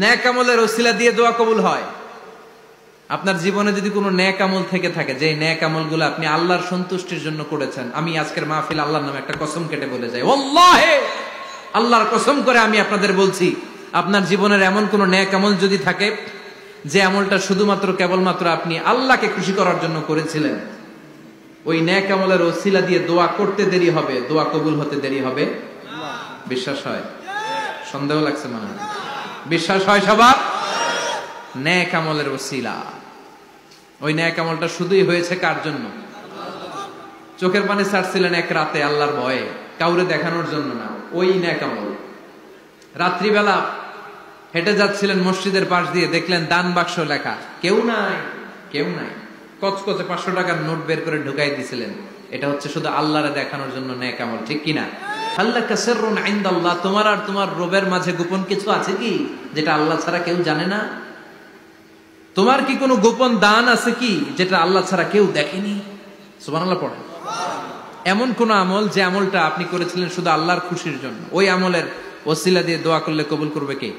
নেক আমলের ওসিলা দিয়ে দোয়া কবুল হয়। আপনার জীবনে যদি কোনো নেক আমল থেকে থাকে, যে নেক আমলগুলো আপনি আল্লাহর সন্তুষ্টির জন্য করেছেন, আমি আজকের মাহফিল আল্লাহর নামে একটা কসম কেটে বলে যাই, ওয়াল্লাহি আল্লাহর কসম করে আমি আপনাদের বলছি, আপনার জীবনের এমন কোন নেক আমল যদি থাকে যে আমলটা শুধুমাত্র কেবলমাত্র আপনি আল্লাহকে খুশি করার জন্য করেছিলেন, ওই নেক আমলের ওসিলা দিয়ে দোয়া করতে দেরি হবে, দোয়া কবুল হতে দেরি হবে। বিশ্বাস হয়? সন্দেহ লাগছে মনে হয়? বিশ্বাস হয় সবার? নেক আমলের ওসিলা, ওই নেক আমলটা শুধুই হয়েছে কার জন্য? চোখের পানি ছাড়ছিলেন এক রাতে আল্লাহর ভয়ে, কাউরে দেখানোর জন্য না, ওই নেক আমল। রাত্রিবেলা হেঁটে যাচ্ছিলেন মসজিদের পাশ দিয়ে, দেখলেন দান বাক্স লেখা, কেউ নাই, কেউ নাই, কচকচে 500 টাকার নোট বের করে ঢুকাই দিছিলেন। এটা হচ্ছে শুধু আল্লাহরে দেখানোর জন্য নেক আমল, ঠিক কিনা? হাল্লাকা সিররুন ইনদাল্লাহ, তোমার আর তোমার রবের মাঝে গোপন কিছু আছে কি যেটা আল্লাহ ছাড়া কেউ জানে না? তোমার কি কোনো গোপন দান আছে কি যেটা আল্লাহ ছাড়া কেউ দেখেনি? সুবহানাল্লাহ পড়েন। এমন কোন আমল যে আমলটা আপনি করেছিলেন শুধু আল্লাহর খুশির জন্য, ওই আমলের ওসিলা দিয়ে দোয়া করলে কবুল করবে কে?